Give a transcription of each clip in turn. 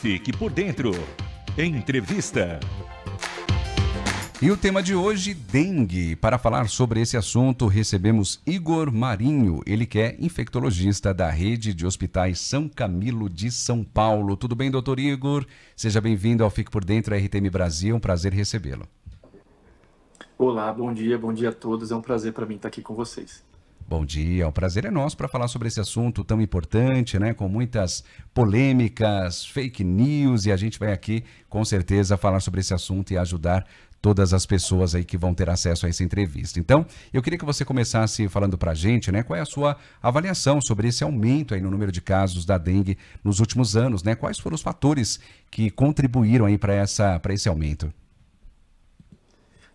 Fique por dentro. Entrevista. E o tema de hoje, dengue. Para falar sobre esse assunto, recebemos Igor Marinho, ele que é infectologista da Rede de Hospitais São Camilo de São Paulo. Tudo bem, doutor Igor? Seja bem-vindo ao Fique por Dentro RTM Brasil, um prazer recebê-lo. Olá, bom dia a todos. É um prazer para mim estar aqui com vocês. Bom dia, o prazer é nosso para falar sobre esse assunto tão importante, né? Com muitas polêmicas, fake news, e a gente vai aqui, com certeza, falar sobre esse assunto e ajudar todas as pessoas aí que vão ter acesso a essa entrevista. Então, eu queria que você começasse falando para a gente, né? Qual é a sua avaliação sobre esse aumento aí no número de casos da dengue nos últimos anos, né? Quais foram os fatores que contribuíram aí para esse aumento?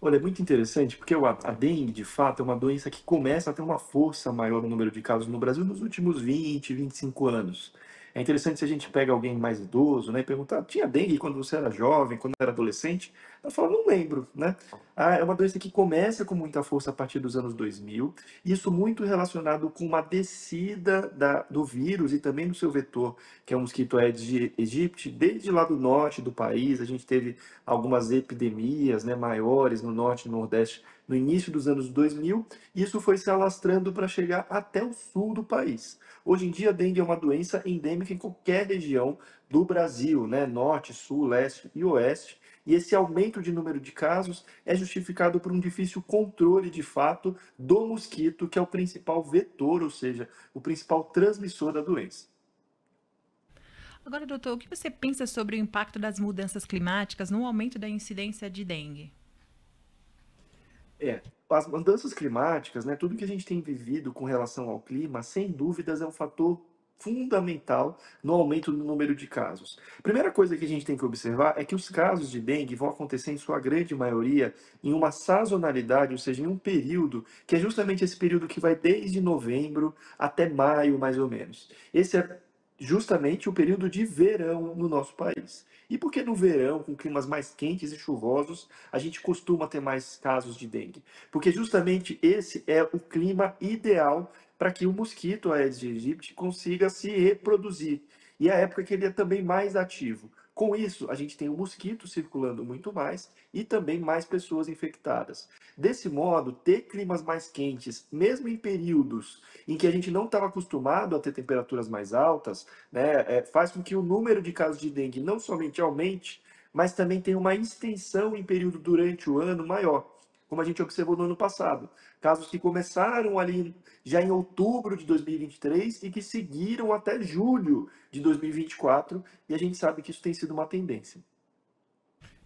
Olha, é muito interessante porque a dengue, de fato, é uma doença que começa a ter uma força maior no número de casos no Brasil nos últimos 25 anos. É interessante se a gente pega alguém mais idoso, né, e perguntar, tinha dengue quando você era jovem, quando era adolescente? Ela fala, não lembro, né? É uma doença que começa com muita força a partir dos anos 2000, isso muito relacionado com uma descida do vírus e também do seu vetor, que é o mosquito Aedes aegypti, desde lá do norte do país. A gente teve algumas epidemias, né, maiores no norte e no nordeste no início dos anos 2000, e isso foi se alastrando para chegar até o sul do país. Hoje em dia, a dengue é uma doença endêmica em qualquer região do Brasil, né? Norte, sul, leste e oeste. E esse aumento de número de casos é justificado por um difícil controle de fato do mosquito, que é o principal vetor, ou seja, o principal transmissor da doença. Agora, doutor, o que você pensa sobre o impacto das mudanças climáticas no aumento da incidência de dengue? As mudanças climáticas, né, tudo que a gente tem vivido com relação ao clima, sem dúvidas é um fator fundamental no aumento do número de casos. Primeira coisa que a gente tem que observar é que os casos de dengue vão acontecer, em sua grande maioria, em uma sazonalidade, ou seja, em um período, que é justamente esse período que vai desde novembro até maio, mais ou menos. Esse é justamente o período de verão no nosso país. E por que no verão, com climas mais quentes e chuvosos, a gente costuma ter mais casos de dengue? Porque justamente esse é o clima ideal para que o mosquito Aedes aegypti consiga se reproduzir. E é a época que ele é também mais ativo. Com isso, a gente tem o mosquito circulando muito mais e também mais pessoas infectadas. Desse modo, ter climas mais quentes, mesmo em períodos em que a gente não estava acostumado a ter temperaturas mais altas, né, faz com que o número de casos de dengue não somente aumente, mas também tenha uma extensão em período durante o ano maior, como a gente observou no ano passado. Casos que começaram ali já em outubro de 2023 e que seguiram até julho de 2024, e a gente sabe que isso tem sido uma tendência.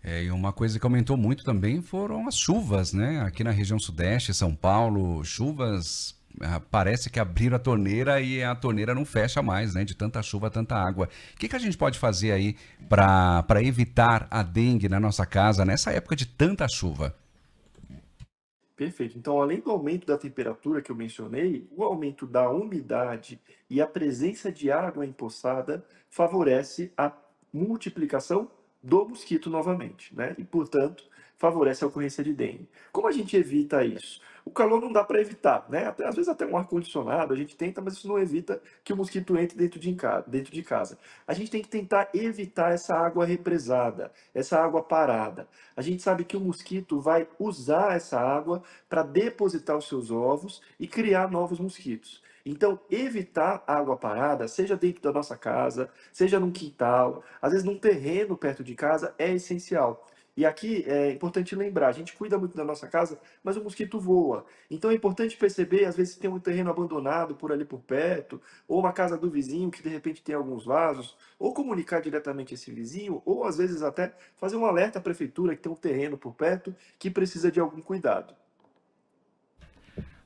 E uma coisa que aumentou muito também foram as chuvas, né? Aqui na região sudeste, São Paulo, chuvas, parece que abriram a torneira e a torneira não fecha mais, né? De tanta chuva, tanta água. O que a gente pode fazer aí para evitar a dengue na nossa casa nessa época de tanta chuva? Perfeito. Então, além do aumento da temperatura que eu mencionei, o aumento da umidade e a presença de água empoçada favorece a multiplicação do mosquito novamente, né? E, portanto, favorece a ocorrência de dengue. Como a gente evita isso? O calor não dá para evitar, né? Às vezes até um ar-condicionado a gente tenta, mas isso não evita que o mosquito entre dentro de casa. A gente tem que tentar evitar essa água represada, essa água parada. A gente sabe que o mosquito vai usar essa água para depositar os seus ovos e criar novos mosquitos. Então, evitar água parada, seja dentro da nossa casa, seja num quintal, às vezes num terreno perto de casa, é essencial. E aqui é importante lembrar, a gente cuida muito da nossa casa, mas o mosquito voa. Então é importante perceber, às vezes tem um terreno abandonado por ali por perto, ou uma casa do vizinho que de repente tem alguns vasos, ou comunicar diretamente esse vizinho, ou às vezes até fazer um alerta à prefeitura que tem um terreno por perto que precisa de algum cuidado.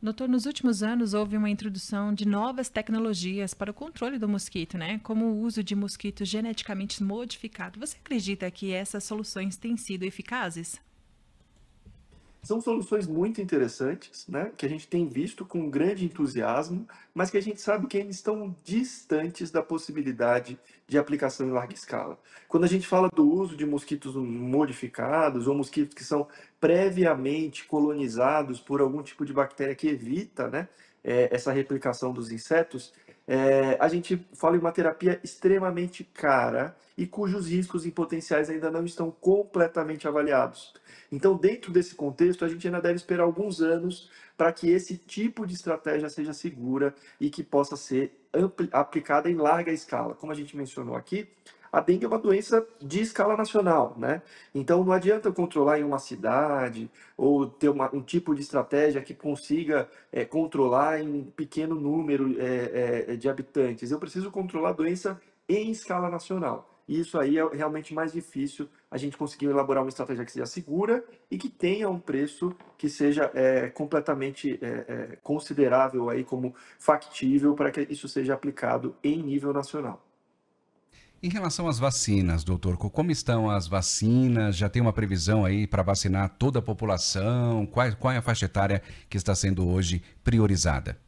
Doutor, nos últimos anos houve uma introdução de novas tecnologias para o controle do mosquito, né? Como o uso de mosquitos geneticamente modificados. Você acredita que essas soluções têm sido eficazes? São soluções muito interessantes, né, que a gente tem visto com grande entusiasmo, mas que a gente sabe que ainda estão distantes da possibilidade de aplicação em larga escala. Quando a gente fala do uso de mosquitos modificados ou mosquitos que são previamente colonizados por algum tipo de bactéria que evita, né, essa replicação dos insetos, A gente fala em uma terapia extremamente cara e cujos riscos e potenciais ainda não estão completamente avaliados. Então, dentro desse contexto, a gente ainda deve esperar alguns anos para que esse tipo de estratégia seja segura e que possa ser aplicada em larga escala. Como a gente mencionou aqui, a dengue é uma doença de escala nacional, né? Então não adianta eu controlar em uma cidade ou ter um tipo de estratégia que consiga controlar em pequeno número de habitantes. Eu preciso controlar a doença em escala nacional. E isso aí é realmente mais difícil a gente conseguir elaborar uma estratégia que seja segura e que tenha um preço que seja completamente considerável aí como factível para que isso seja aplicado em nível nacional. Em relação às vacinas, doutor, como estão as vacinas? Já tem uma previsão aí para vacinar toda a população? Qual é a faixa etária que está sendo hoje priorizada?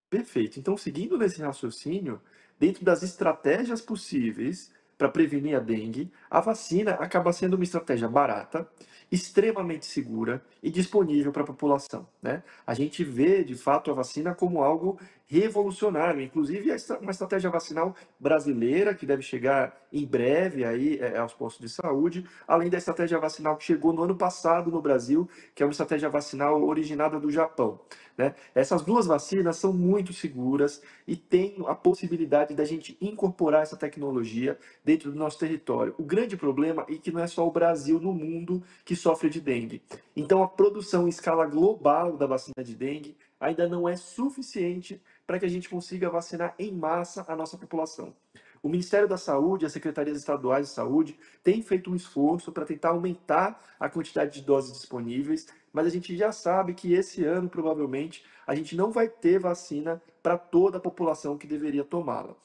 Perfeito. Então, seguindo nesse raciocínio, dentro das estratégias possíveis para prevenir a dengue, a vacina acaba sendo uma estratégia barata, extremamente segura e disponível para a população, né? A gente vê, de fato, a vacina como algo revolucionário, inclusive uma estratégia vacinal brasileira que deve chegar em breve aí aos postos de saúde, além da estratégia vacinal que chegou no ano passado no Brasil, que é uma estratégia vacinal originada do Japão, né? Essas duas vacinas são muito seguras e tem a possibilidade da gente incorporar essa tecnologia dentro do nosso território. O grande problema é que não é só o Brasil no mundo que sofre de dengue. Então, a produção em escala global da vacina de dengue ainda não é suficiente para que a gente consiga vacinar em massa a nossa população. O Ministério da Saúde, as secretarias estaduais de saúde, têm feito um esforço para tentar aumentar a quantidade de doses disponíveis, mas a gente já sabe que esse ano, provavelmente, a gente não vai ter vacina para toda a população que deveria tomá-la.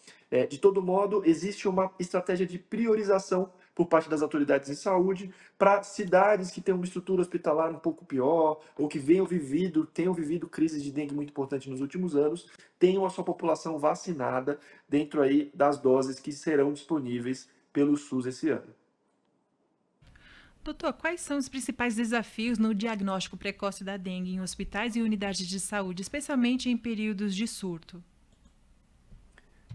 De todo modo, existe uma estratégia de priorização por parte das autoridades em saúde para cidades que têm uma estrutura hospitalar um pouco pior ou que tenham vivido crises de dengue muito importantes nos últimos anos, tenham a sua população vacinada dentro aí das doses que serão disponíveis pelo SUS esse ano. Doutor, quais são os principais desafios no diagnóstico precoce da dengue em hospitais e unidades de saúde, especialmente em períodos de surto?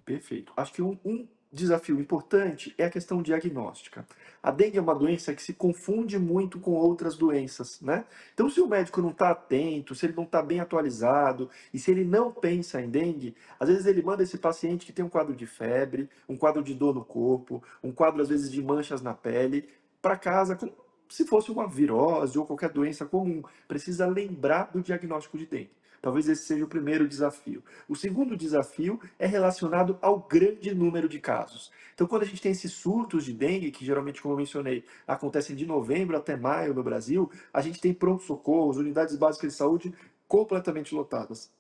Perfeito. Acho que um desafio importante é a questão diagnóstica. A dengue é uma doença que se confunde muito com outras doenças, né? Então, se o médico não está atento, se ele não está bem atualizado e se ele não pensa em dengue, às vezes ele manda esse paciente que tem um quadro de febre, um quadro de dor no corpo, um quadro, às vezes, de manchas na pele, para casa como se fosse uma virose ou qualquer doença comum. Precisa lembrar do diagnóstico de dengue. Talvez esse seja o primeiro desafio. O segundo desafio é relacionado ao grande número de casos. Então, quando a gente tem esses surtos de dengue, que geralmente, como eu mencionei, acontecem de novembro até maio no Brasil, a gente tem pronto-socorros, unidades básicas de saúde completamente lotadas.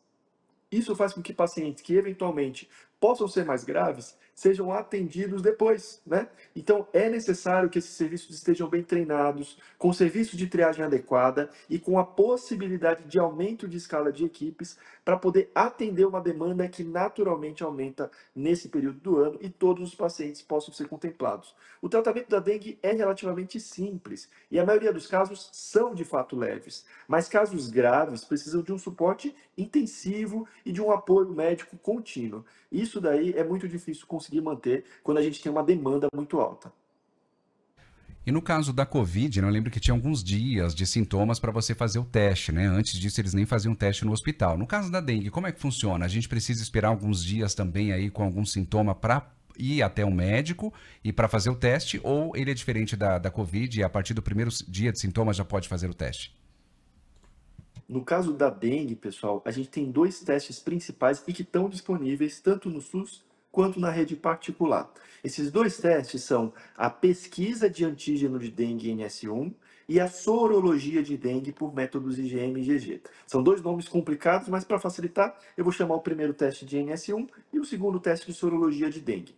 Isso faz com que pacientes que eventualmente possam ser mais graves sejam atendidos depois, né? Então é necessário que esses serviços estejam bem treinados, com serviços de triagem adequada e com a possibilidade de aumento de escala de equipes para poder atender uma demanda que naturalmente aumenta nesse período do ano e todos os pacientes possam ser contemplados. O tratamento da dengue é relativamente simples e a maioria dos casos são de fato leves, mas casos graves precisam de um suporte intensivo e de um apoio médico contínuo. Isso daí é muito difícil conseguir manter quando a gente tem uma demanda muito alta. E no caso da Covid, né, eu lembro que tinha alguns dias de sintomas para você fazer o teste, né? Antes disso, eles nem faziam teste no hospital. No caso da dengue, como é que funciona? A gente precisa esperar alguns dias também aí com algum sintoma para ir até um médico e para fazer o teste? Ou ele é diferente da Covid e a partir do primeiro dia de sintomas já pode fazer o teste? No caso da dengue, pessoal, a gente tem dois testes principais e que estão disponíveis tanto no SUS quanto na rede particular. Esses dois testes são a pesquisa de antígeno de dengue NS1 e a sorologia de dengue por métodos IgM e IgG. São dois nomes complicados, mas para facilitar, eu vou chamar o primeiro teste de NS1 e o segundo teste de sorologia de dengue.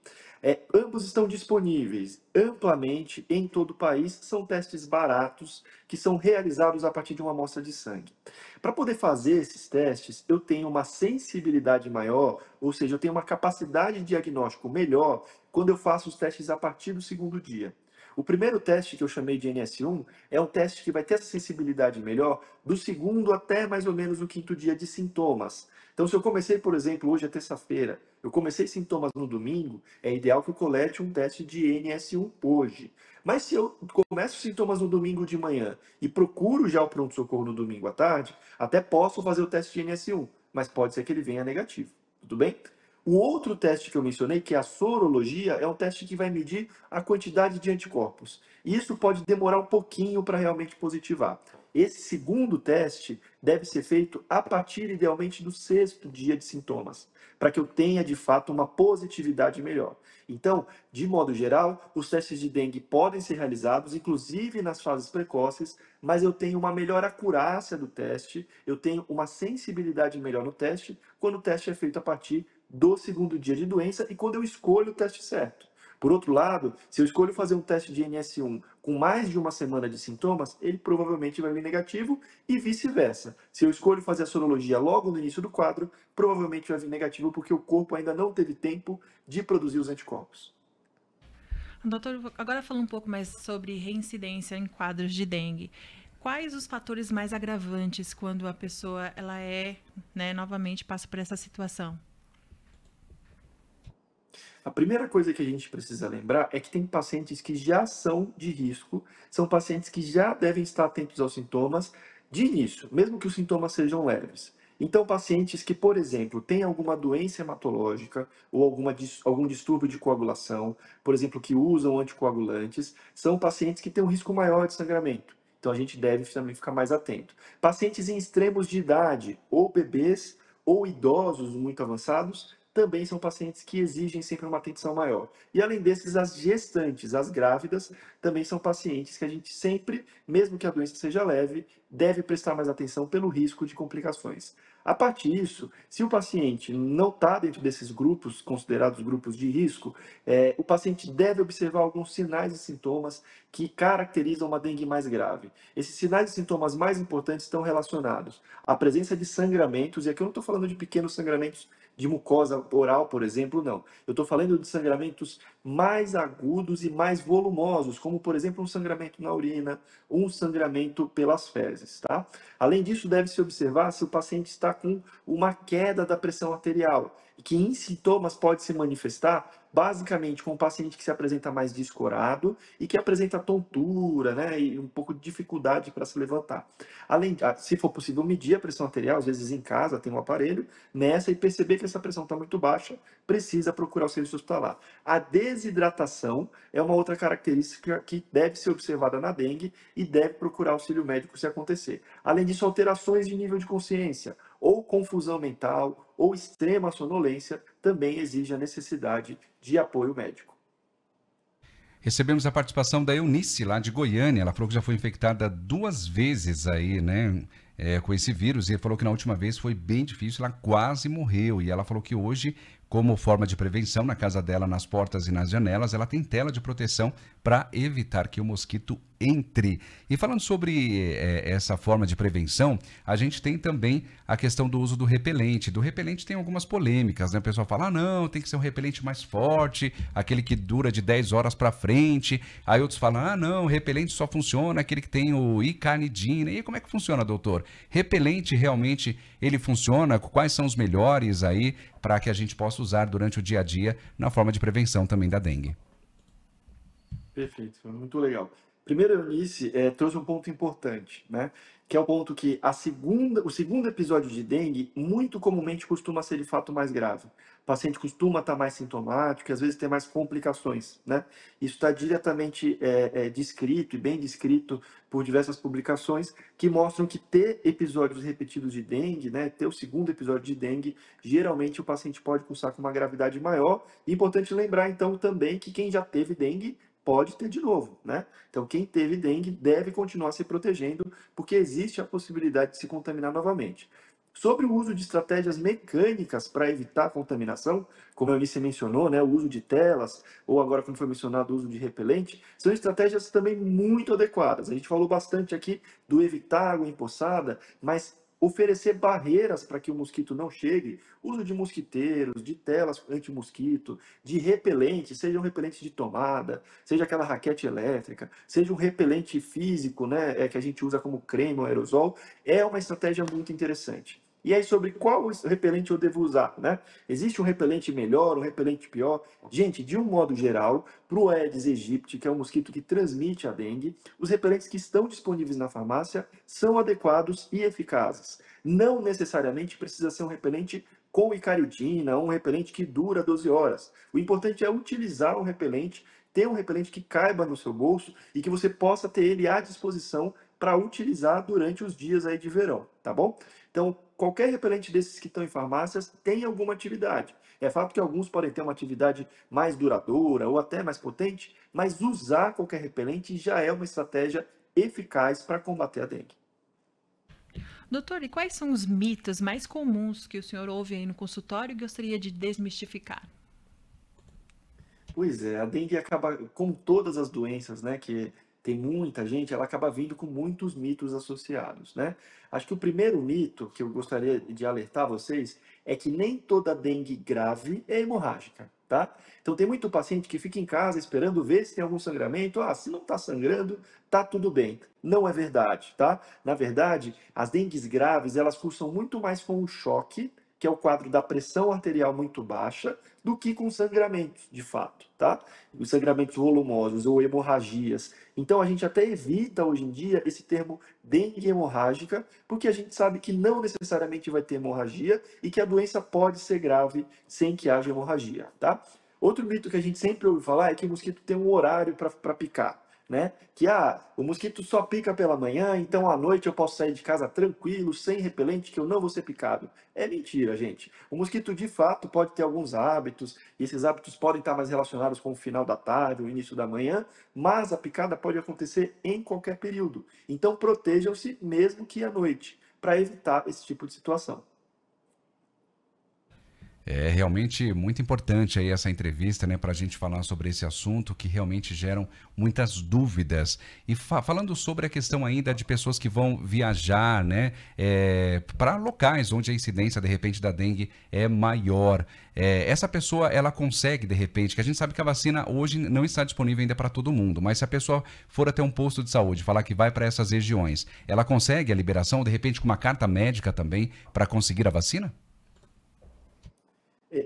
Ambos estão disponíveis amplamente em todo o país, são testes baratos que são realizados a partir de uma amostra de sangue. Para poder fazer esses testes, eu tenho uma sensibilidade maior, ou seja, eu tenho uma capacidade de diagnóstico melhor quando eu faço os testes a partir do segundo dia. O primeiro teste que eu chamei de NS1 é um teste que vai ter essa sensibilidade melhor do segundo até mais ou menos o quinto dia de sintomas. Então, se eu comecei, por exemplo, hoje é terça-feira, eu comecei sintomas no domingo, é ideal que eu colete um teste de NS1 hoje. Mas se eu começo sintomas no domingo de manhã e procuro já o pronto-socorro no domingo à tarde, até posso fazer o teste de NS1, mas pode ser que ele venha negativo. Tudo bem? O outro teste que eu mencionei, que é a sorologia, é um teste que vai medir a quantidade de anticorpos. E isso pode demorar um pouquinho para realmente positivar. Esse segundo teste deve ser feito a partir, idealmente, do 6º dia de sintomas, para que eu tenha, de fato, uma positividade melhor. Então, de modo geral, os testes de dengue podem ser realizados, inclusive nas fases precoces, mas eu tenho uma melhor acurácia do teste, eu tenho uma sensibilidade melhor no teste, quando o teste é feito a partir do 2º dia de doença e quando eu escolho o teste certo. Por outro lado, se eu escolho fazer um teste de NS1 com mais de uma semana de sintomas, ele provavelmente vai vir negativo e vice-versa. Se eu escolho fazer a sorologia logo no início do quadro, provavelmente vai vir negativo porque o corpo ainda não teve tempo de produzir os anticorpos. Doutor, agora falando um pouco mais sobre reincidência em quadros de dengue. Quais os fatores mais agravantes quando a pessoa novamente passa por essa situação? A primeira coisa que a gente precisa lembrar é que tem pacientes que já são de risco, são pacientes que já devem estar atentos aos sintomas de início, mesmo que os sintomas sejam leves. Então, pacientes que, por exemplo, têm alguma doença hematológica ou algum distúrbio de coagulação, por exemplo, que usam anticoagulantes, são pacientes que têm um risco maior de sangramento. Então, a gente deve também ficar mais atento. Pacientes em extremos de idade, ou bebês, ou idosos muito avançados, também são pacientes que exigem sempre uma atenção maior. E além desses, as gestantes, as grávidas, também são pacientes que a gente sempre, mesmo que a doença seja leve, deve prestar mais atenção pelo risco de complicações. A partir disso, se o paciente não está dentro desses grupos, considerados grupos de risco, o paciente deve observar alguns sinais e sintomas que caracterizam uma dengue mais grave. Esses sinais e sintomas mais importantes estão relacionados à presença de sangramentos, e aqui eu não estou falando de pequenos sangramentos de mucosa oral, por exemplo, não. Eu estou falando de sangramentos mais agudos e mais volumosos, como, por exemplo, um sangramento na urina, um sangramento pelas fezes, tá? Além disso, deve-se observar se o paciente está com uma queda da pressão arterial, que em sintomas pode se manifestar basicamente com um paciente que se apresenta mais descorado e que apresenta tontura, né, e um pouco de dificuldade para se levantar. Além, se for possível, medir a pressão arterial, às vezes em casa tem um aparelho, nessa e perceber que essa pressão está muito baixa, precisa procurar o serviço hospitalar. A desidratação é uma outra característica que deve ser observada na dengue e deve procurar auxílio médico se acontecer. Além disso, alterações de nível de consciência, ou confusão mental, ou extrema sonolência, também exige a necessidade de apoio médico. Recebemos a participação da Eunice, lá de Goiânia. Ela falou que já foi infectada 2 vezes aí, né? Com esse vírus, e falou que na última vez foi bem difícil, ela quase morreu. E ela falou que hoje, como forma de prevenção, na casa dela, nas portas e nas janelas, ela tem tela de proteção para evitar que o mosquito entre. E falando sobre essa forma de prevenção, a gente tem também a questão do uso do repelente. Do repelente tem algumas polêmicas, né? O pessoal fala, não, tem que ser um repelente mais forte, aquele que dura de 10 horas para frente. Aí outros falam, não, o repelente só funciona aquele que tem o icanidina. E como é que funciona, doutor? Repelente realmente ele funciona? Quais são os melhores aí para que a gente possa usar durante o dia a dia na forma de prevenção também da dengue? Perfeito, muito legal. Primeiro, Eunice trouxe um ponto importante, né? Que é o ponto que o segundo episódio de dengue muito comumente costuma ser de fato mais grave. O paciente costuma estar mais sintomático e às vezes ter mais complicações, né? Isso está diretamente descrito e bem descrito por diversas publicações que mostram que ter episódios repetidos de dengue, né? Ter o segundo episódio de dengue, geralmente o paciente pode cursar com uma gravidade maior. E é importante lembrar então também que quem já teve dengue pode ter de novo, né? Então, quem teve dengue deve continuar se protegendo, porque existe a possibilidade de se contaminar novamente. Sobre o uso de estratégias mecânicas para evitar a contaminação, como a Eunice mencionou, né, o uso de telas, ou agora como foi mencionado, o uso de repelente, são estratégias também muito adequadas. A gente falou bastante aqui do evitar água empoçada, mas oferecer barreiras para que o mosquito não chegue, uso de mosquiteiros, de telas anti-mosquito, de repelente, seja um repelente de tomada, seja aquela raquete elétrica, seja um repelente físico, né, que a gente usa como creme ou aerosol, é uma estratégia muito interessante. E aí, sobre qual repelente eu devo usar, né? Existe um repelente melhor, um repelente pior? Gente, de um modo geral, para o Aedes aegypti, que é um mosquito que transmite a dengue, os repelentes que estão disponíveis na farmácia são adequados e eficazes. Não necessariamente precisa ser um repelente com icaridina, um repelente que dura 12 horas. O importante é utilizar um repelente, ter um repelente que caiba no seu bolso e que você possa ter ele à disposição para utilizar durante os dias aí de verão, tá bom? Então, qualquer repelente desses que estão em farmácias tem alguma atividade. É fato que alguns podem ter uma atividade mais duradoura ou até mais potente, mas usar qualquer repelente já é uma estratégia eficaz para combater a dengue. Doutor, e quais são os mitos mais comuns que o senhor ouve aí no consultório e gostaria de desmistificar? Pois é, a dengue acaba, como todas as doenças, né, que tem muita gente, ela acaba vindo com muitos mitos associados, né? Acho que o primeiro mito que eu gostaria de alertar vocês é que nem toda dengue grave é hemorrágica, tá? Então tem muito paciente que fica em casa esperando ver se tem algum sangramento. Ah, se não está sangrando, tá tudo bem. Não é verdade, tá? Na verdade, as dengues graves, elas cursam muito mais com o choque, que é o quadro da pressão arterial muito baixa, do que com sangramentos, de fato, tá? Os sangramentos volumosos ou hemorragias. Então a gente até evita hoje em dia esse termo dengue hemorrágica, porque a gente sabe que não necessariamente vai ter hemorragia e que a doença pode ser grave sem que haja hemorragia, tá? Outro mito que a gente sempre ouve falar é que o mosquito tem um horário para picar, né? Que o mosquito só pica pela manhã, então à noite eu posso sair de casa tranquilo, sem repelente, que eu não vou ser picado. É mentira, gente. O mosquito de fato pode ter alguns hábitos, e esses hábitos podem estar mais relacionados com o final da tarde, o início da manhã, mas a picada pode acontecer em qualquer período. Então protejam-se mesmo que à noite, para evitar esse tipo de situação. É realmente muito importante aí essa entrevista, né, para a gente falar sobre esse assunto que realmente geram muitas dúvidas. E falando sobre a questão ainda de pessoas que vão viajar, né, para locais onde a incidência, de repente, da dengue é maior. Essa pessoa, ela consegue, de repente, que a gente sabe que a vacina hoje não está disponível ainda para todo mundo, mas se a pessoa for até um posto de saúde, falar que vai para essas regiões, ela consegue a liberação, de repente, com uma carta médica também, para conseguir a vacina?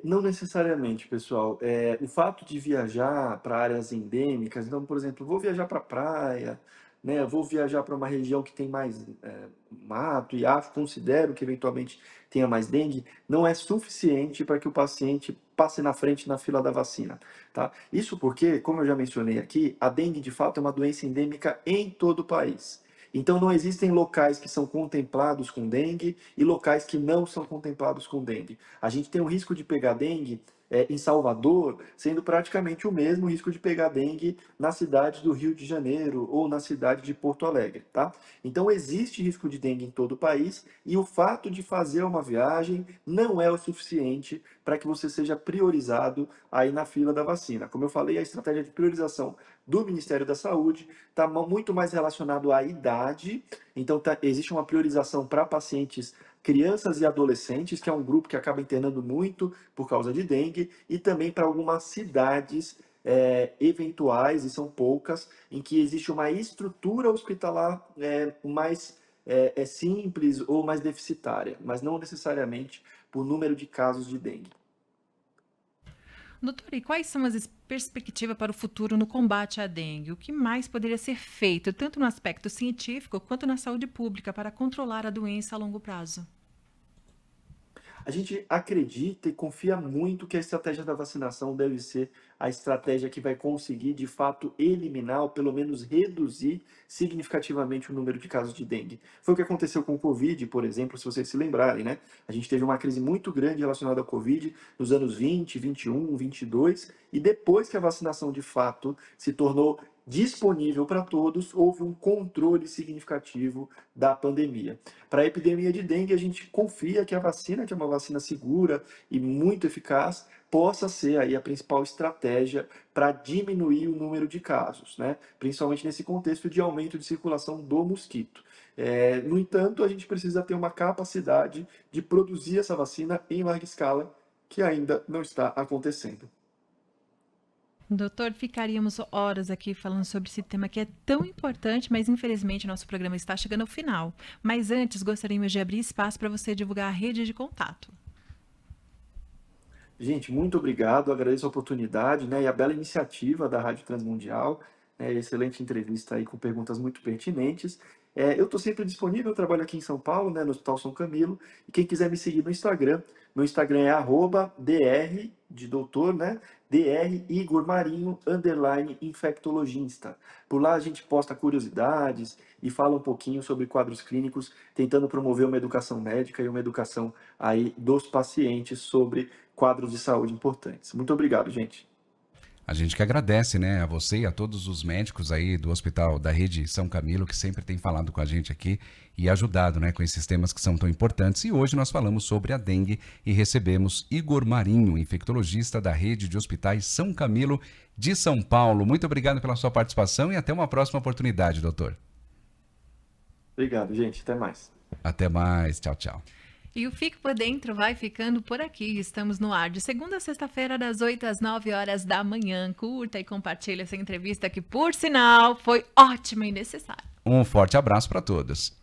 Não necessariamente, pessoal. O fato de viajar para áreas endêmicas, então, por exemplo, vou viajar para a praia, né? Vou viajar para uma região que tem mais mato e considero que eventualmente tenha mais dengue, não é suficiente para que o paciente passe na frente na fila da vacina, tá? Isso porque, como eu já mencionei aqui, a dengue de fato é uma doença endêmica em todo o país. Então, não existem locais que são contemplados com dengue e locais que não são contemplados com dengue. A gente tem o risco de pegar dengue em Salvador, sendo praticamente o mesmo risco de pegar dengue na cidade do Rio de Janeiro ou na cidade de Porto Alegre, tá? Então, existe risco de dengue em todo o país e o fato de fazer uma viagem não é o suficiente para que você seja priorizado aí na fila da vacina. Como eu falei, a estratégia de priorização do Ministério da Saúde está muito mais relacionado à idade, então existe uma priorização para pacientes crianças e adolescentes, que é um grupo que acaba internando muito por causa de dengue, e também para algumas cidades eventuais, e são poucas, em que existe uma estrutura hospitalar mais simples ou mais deficitária, mas não necessariamente por número de casos de dengue. Doutor, e quais são as perspectivas para o futuro no combate à dengue? O que mais poderia ser feito, tanto no aspecto científico quanto na saúde pública, para controlar a doença a longo prazo? A gente acredita e confia muito que a estratégia da vacinação deve ser a estratégia que vai conseguir, de fato, eliminar ou pelo menos reduzir significativamente o número de casos de dengue. Foi o que aconteceu com o Covid, por exemplo, se vocês se lembrarem, né? A gente teve uma crise muito grande relacionada ao Covid nos anos 20, 21, 22, e depois que a vacinação de fato se tornou disponível para todos, houve um controle significativo da pandemia. Para a epidemia de dengue, a gente confia que a vacina, que é uma vacina segura e muito eficaz, possa ser aí a principal estratégia para diminuir o número de casos, né? Principalmente nesse contexto de aumento de circulação do mosquito. No entanto, a gente precisa ter uma capacidade de produzir essa vacina em larga escala, que ainda não está acontecendo. Doutor, ficaríamos horas aqui falando sobre esse tema que é tão importante, mas infelizmente nosso programa está chegando ao final. Mas antes, gostaríamos de abrir espaço para você divulgar a rede de contato. Gente, muito obrigado, agradeço a oportunidade, né, e a bela iniciativa da Rádio Transmundial, né, excelente entrevista aí com perguntas muito pertinentes. Eu estou sempre disponível, eu trabalho aqui em São Paulo, né, no Hospital São Camilo, e quem quiser me seguir no Instagram, meu Instagram é @dr, de doutor, né, dr Igor Marinho, _infectologista. Por lá a gente posta curiosidades e fala um pouquinho sobre quadros clínicos, tentando promover uma educação médica e uma educação aí dos pacientes sobre quadros de saúde importantes. Muito obrigado, gente. A gente que agradece, né, a você e a todos os médicos aí do Hospital da Rede São Camilo, que sempre tem falado com a gente aqui e ajudado, né, com esses temas que são tão importantes. E hoje nós falamos sobre a dengue e recebemos Igor Marinho, infectologista da Rede de Hospitais São Camilo de São Paulo. Muito obrigado pela sua participação e até uma próxima oportunidade, doutor. Obrigado, gente. Até mais. Até mais. Tchau, tchau. E o Fique por Dentro vai ficando por aqui. Estamos no ar de segunda a sexta-feira, das 8 às 9 horas da manhã. Curta e compartilhe essa entrevista que, por sinal, foi ótima e necessária. Um forte abraço para todos.